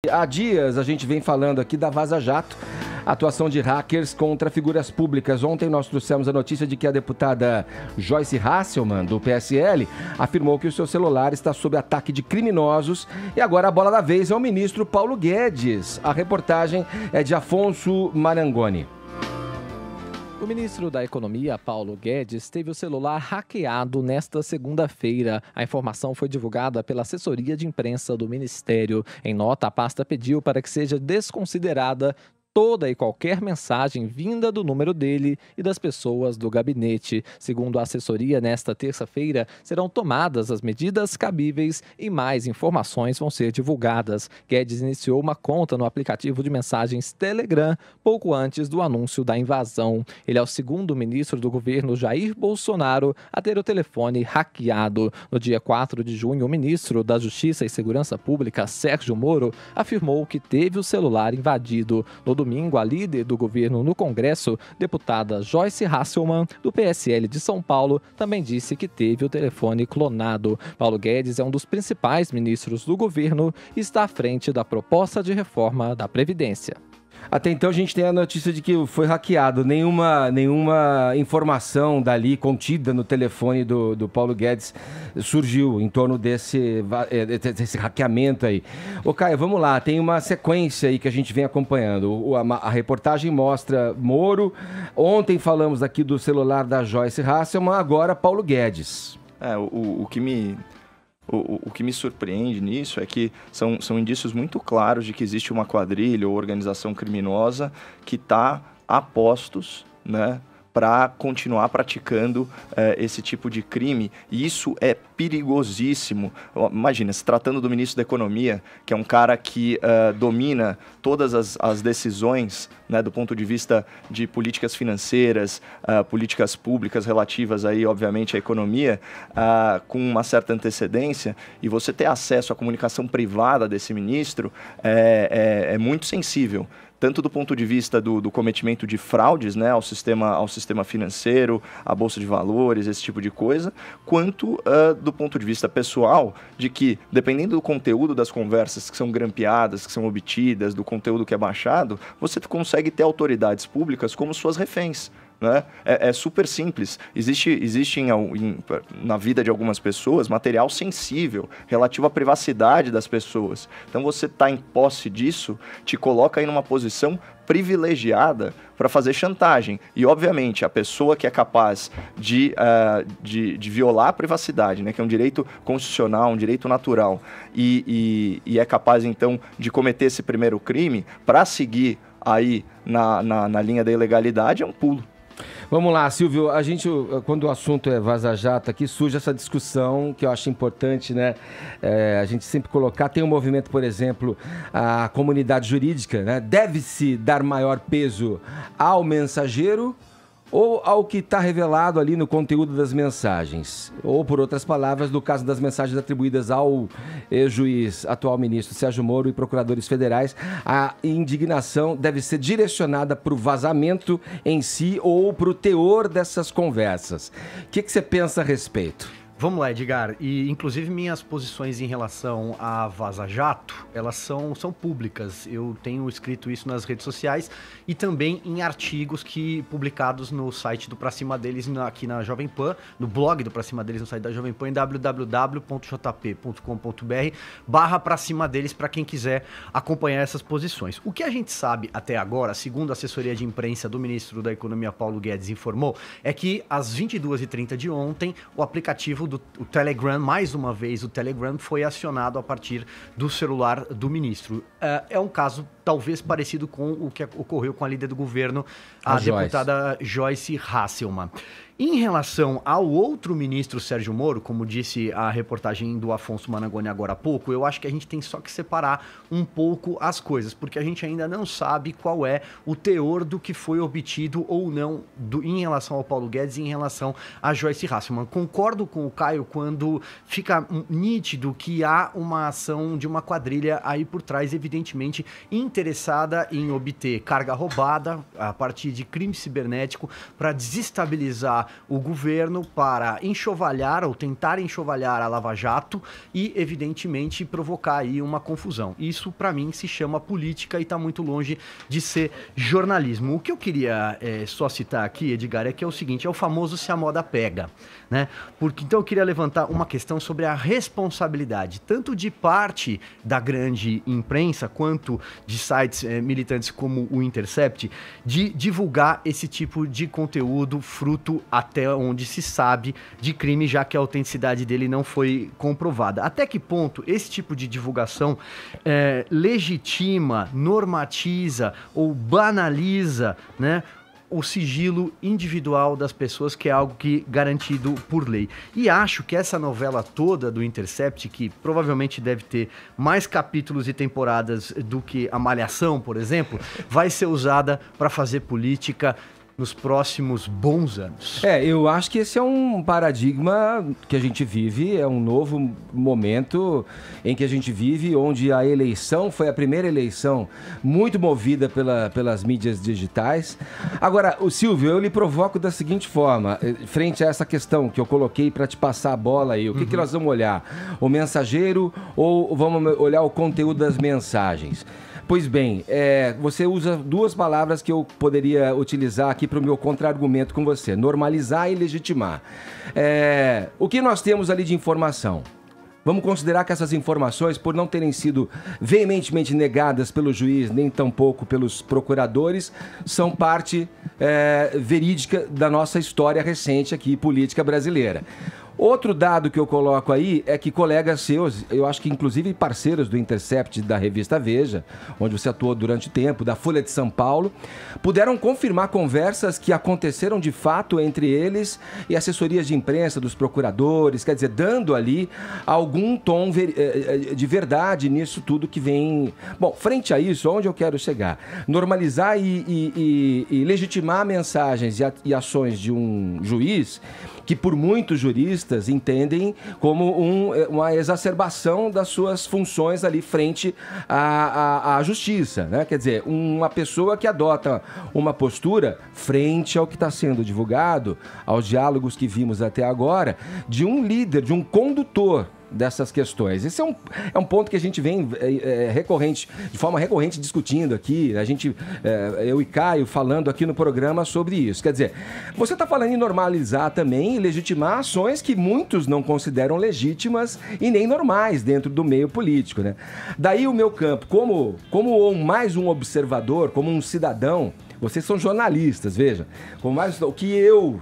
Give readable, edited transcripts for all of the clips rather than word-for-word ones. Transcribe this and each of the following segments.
Há dias a gente vem falando aqui da Vaza Jato, atuação de hackers contra figuras públicas. Ontem nós trouxemos a notícia de que a deputada Joyce Hasselmann, do PSL, afirmou que o seu celular está sob ataque de criminosos e agora a bola da vez é o ministro Paulo Guedes. A reportagem é de Afonso Marangoni. O ministro da Economia, Paulo Guedes, teve o celular hackeado nesta segunda-feira. A informação foi divulgada pela assessoria de imprensa do Ministério. Em nota, a pasta pediu para que seja desconsiderada toda e qualquer mensagem vinda do número dele e das pessoas do gabinete. Segundo a assessoria, nesta terça-feira serão tomadas as medidas cabíveis e mais informações vão ser divulgadas. Guedes iniciou uma conta no aplicativo de mensagens Telegram pouco antes do anúncio da invasão. Ele é o segundo ministro do governo Jair Bolsonaro a ter o telefone hackeado. No dia 4 de junho, o ministro da Justiça e Segurança Pública, Sérgio Moro, afirmou que teve o celular invadido. No domingo, a líder do governo no Congresso, deputada Joyce Hasselmann, do PSL de São Paulo, também disse que teve o telefone clonado. Paulo Guedes é um dos principais ministros do governo e está à frente da proposta de reforma da Previdência. Até então a gente tem a notícia de que foi hackeado. Nenhuma informação dali contida no telefone do Paulo Guedes surgiu em torno desse hackeamento aí. Ô Caio, vamos lá, tem uma sequência aí que a gente vem acompanhando. A reportagem mostra Moro, ontem falamos aqui do celular da Joyce Hasselmann, agora Paulo Guedes. O que me surpreende nisso é que são indícios muito claros de que existe uma quadrilha ou organização criminosa que está a postos, né, para continuar praticando esse tipo de crime. E isso é perigosíssimo. Imagina, se tratando do ministro da Economia, que é um cara que domina todas as decisões, né, do ponto de vista de políticas financeiras, políticas públicas relativas aí, obviamente, à economia, com uma certa antecedência, e você ter acesso à comunicação privada desse ministro é muito sensível. Tanto do ponto de vista do cometimento de fraudes, né, ao sistema financeiro, à Bolsa de Valores, esse tipo de coisa, quanto do ponto de vista pessoal, de que, dependendo do conteúdo das conversas que são grampeadas, que são obtidas, do conteúdo que é baixado, você consegue ter autoridades públicas como suas reféns. Né? É super simples. Existe na vida de algumas pessoas material sensível relativo à privacidade das pessoas. Então você está em posse disso, te coloca aí numa posição privilegiada para fazer chantagem. E, obviamente, a pessoa que é capaz de violar a privacidade, né, que é um direito constitucional, um direito natural, e é capaz, então, de cometer esse primeiro crime, para seguir aí na linha da ilegalidade, é um pulo. Vamos lá, Silvio, quando o assunto é Vaza Jato aqui, surge essa discussão que eu acho importante, né? A gente sempre colocar, tem um movimento, por exemplo, a comunidade jurídica, né? Deve-se dar maior peso ao mensageiro ou ao que está revelado ali no conteúdo das mensagens? Ou, por outras palavras, no caso das mensagens atribuídas ao juiz, atual ministro Sérgio Moro e procuradores federais, a indignação deve ser direcionada para o vazamento em si ou para o teor dessas conversas. O que você pensa a respeito? Vamos lá, Edgar, e inclusive minhas posições em relação à Vaza Jato, elas são públicas. Eu tenho escrito isso nas redes sociais e também em artigos publicados no site do Pra Cima Deles, aqui na Jovem Pan, no blog do Pra Cima Deles, no site da Jovem Pan, em www.jp.com.br/Pra Cima Deles, para quem quiser acompanhar essas posições. O que a gente sabe até agora, segundo a assessoria de imprensa do ministro da Economia, Paulo Guedes, informou, é que às 22h30 de ontem, o aplicativo o Telegram, mais uma vez, o Telegram foi acionado a partir do celular do ministro. É um caso talvez parecido com o que ocorreu com a líder do governo, a deputada Joyce Hasselmann. Em relação ao outro ministro, Sérgio Moro, como disse a reportagem do Afonso Marangoni agora há pouco, eu acho que a gente tem só que separar um pouco as coisas, porque a gente ainda não sabe qual é o teor do que foi obtido ou não em relação ao Paulo Guedes e em relação a Joyce Hasselmann. Concordo com o Caio quando fica nítido que há uma ação de uma quadrilha aí por trás, evidentemente, interessada em obter carga roubada a partir de crime cibernético para desestabilizar o governo, para enxovalhar ou tentar enxovalhar a Lava Jato e, evidentemente, provocar aí uma confusão. Isso, para mim, se chama política e está muito longe de ser jornalismo. O que eu queria só citar aqui, Edgar, é que é o seguinte, é o famoso se a moda pega, né? Porque, então eu queria levantar uma questão sobre a responsabilidade, tanto de parte da grande imprensa, quanto de sites militantes como o Intercept, de divulgar esse tipo de conteúdo fruto, até onde se sabe, de crime, já que a autenticidade dele não foi comprovada. Até que ponto esse tipo de divulgação legitima, normatiza ou banaliza, né, o sigilo individual das pessoas, que é algo que é garantido por lei. E acho que essa novela toda do Intercept, que provavelmente deve ter mais capítulos e temporadas do que a Malhação, por exemplo, vai ser usada para fazer política nos próximos bons anos. Eu acho que esse é um paradigma que a gente vive, é um novo momento em que a gente vive, onde a eleição foi a primeira eleição muito movida pelas mídias digitais. Agora, o Silvio, eu lhe provoco da seguinte forma, frente a essa questão que eu coloquei para te passar a bola aí, o que nós vamos olhar? O mensageiro ou vamos olhar o conteúdo das mensagens? Pois bem, você usa duas palavras que eu poderia utilizar aqui para o meu contra-argumento com você: normalizar e legitimar. O que nós temos ali de informação? Vamos considerar que essas informações, por não terem sido veementemente negadas pelo juiz, nem tampouco pelos procuradores, são parte verídica da nossa história recente aqui, política brasileira. Outro dado que eu coloco aí é que colegas seus, eu acho que inclusive parceiros do Intercept, da revista Veja, onde você atuou durante tempo, da Folha de São Paulo, puderam confirmar conversas que aconteceram de fato entre eles e assessorias de imprensa dos procuradores, quer dizer, dando ali algum tom de verdade nisso tudo que vem... Bom, frente a isso, onde eu quero chegar? Normalizar e legitimar mensagens e ações de um juiz que por muitos juristas entendem como uma exacerbação das suas funções ali frente à justiça, né? Quer dizer, uma pessoa que adota uma postura frente ao que está sendo divulgado, aos diálogos que vimos até agora, de um líder, de um condutor dessas questões. Esse é um ponto que a gente vem de forma recorrente discutindo aqui, eu e Caio falando aqui no programa sobre isso. Quer dizer, você está falando em normalizar também e legitimar ações que muitos não consideram legítimas e nem normais dentro do meio político, né? Daí o meu campo, como mais um observador, como um cidadão. Vocês são jornalistas, veja, o que eu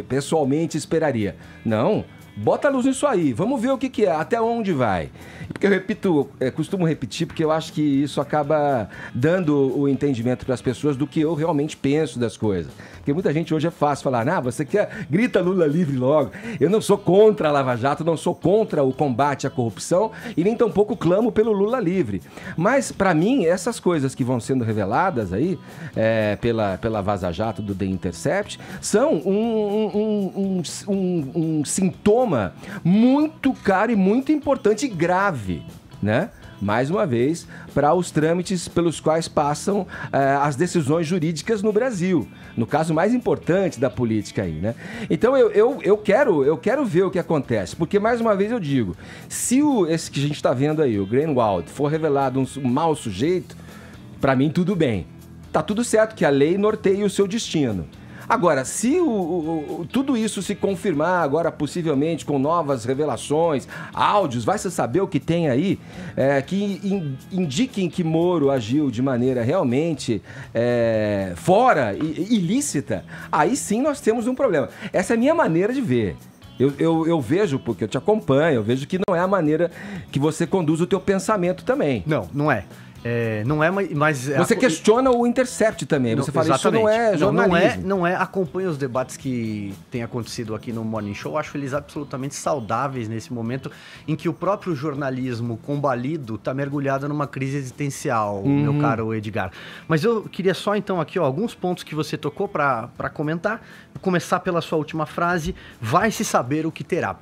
pessoalmente esperaria. Não, bota a luz nisso aí, vamos ver o que é, até onde vai. Porque eu costumo repetir, porque eu acho que isso acaba dando o entendimento para as pessoas do que eu realmente penso das coisas. Porque muita gente hoje é fácil falar, você quer, grita Lula livre logo. Eu não sou contra a Lava Jato, não sou contra o combate à corrupção e nem tampouco clamo pelo Lula livre. Mas, para mim, essas coisas que vão sendo reveladas aí pela Vaza Jato do The Intercept são um sintoma muito caro e muito importante e grave, né? Mais uma vez, para os trâmites pelos quais passam as decisões jurídicas no Brasil. No caso mais importante da política aí, né? Então eu quero ver o que acontece, porque mais uma vez eu digo, se esse que a gente está vendo aí, o Greenwald, for revelado um mau sujeito, para mim tudo bem. Tá tudo certo que a lei norteia o seu destino. Agora, se tudo isso se confirmar agora, possivelmente, com novas revelações, áudios, vai-se saber o que tem aí, que indiquem que Moro agiu de maneira realmente fora, ilícita, aí sim nós temos um problema. Essa é a minha maneira de ver. Eu vejo, porque eu te acompanho, eu vejo que não é a maneira que você conduz o teu pensamento também. Não é. Não é, mas... Você questiona o Intercept também. Você fala, exatamente. Isso não é jornalismo. Não é. Acompanha os debates que têm acontecido aqui no Morning Show. Acho eles absolutamente saudáveis nesse momento em que o próprio jornalismo combalido está mergulhado numa crise existencial, meu caro Edgar. Mas eu queria só, então, aqui, alguns pontos que você tocou para comentar. Vou começar pela sua última frase. Vai se saber o que terá.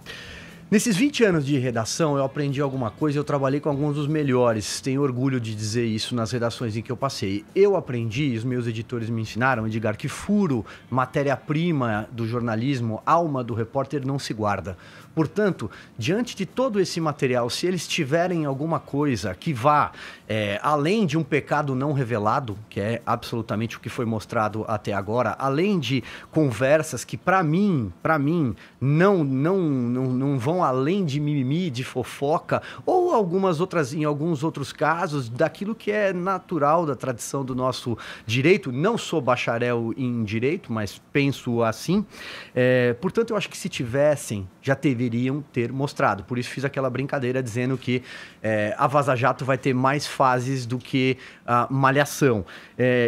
Nesses 20 anos de redação, eu aprendi alguma coisa, eu trabalhei com alguns dos melhores, tenho orgulho de dizer isso nas redações em que eu passei. Eu aprendi, os meus editores me ensinaram, Edgar, que furo, matéria-prima do jornalismo, alma do repórter não se guarda. Portanto, diante de todo esse material, se eles tiverem alguma coisa que vá além de um pecado não revelado, que é absolutamente o que foi mostrado até agora, além de conversas que, para mim, não vão além de mimimi, de fofoca, ou em alguns outros casos, daquilo que é natural da tradição do nosso direito. Não sou bacharel em direito, mas penso assim. Portanto, eu acho que se tivessem, já deveriam ter mostrado. Por isso fiz aquela brincadeira dizendo que a Vaza Jato vai ter mais fases do que a Malhação.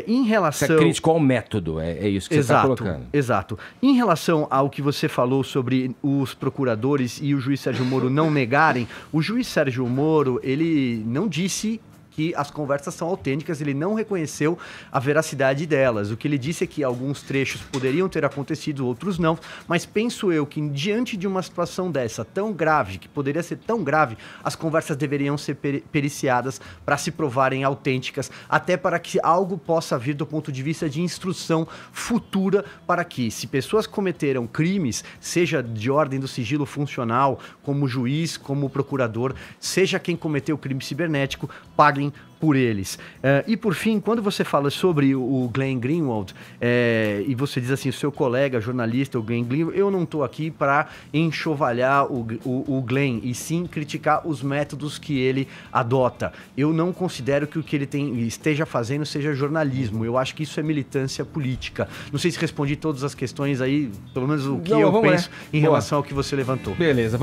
Em relação... Você é crítico ao método, é isso que você está colocando. Exato. Em relação ao que você falou sobre os procuradores e o juiz Sérgio Moro não negarem, o juiz Sérgio Moro, ele não disse que as conversas são autênticas, ele não reconheceu a veracidade delas. O que ele disse é que alguns trechos poderiam ter acontecido, outros não, mas penso eu que diante de uma situação dessa tão grave, que poderia ser tão grave, as conversas deveriam ser periciadas para se provarem autênticas, até para que algo possa vir do ponto de vista de instrução futura, para que, se pessoas cometeram crimes, seja de ordem do sigilo funcional, como juiz, como procurador, seja quem cometeu crime cibernético, paguem por eles. E por fim, quando você fala sobre o Glenn Greenwald, e você diz assim, o seu colega jornalista, o Glenn Greenwald, eu não estou aqui para enxovalhar o Glenn, e sim criticar os métodos que ele adota. Eu não considero que o que ele esteja fazendo seja jornalismo. Eu acho que isso é militância política. Não sei se respondi todas as questões aí, pelo menos o que eu penso em relação ao que você levantou. Beleza.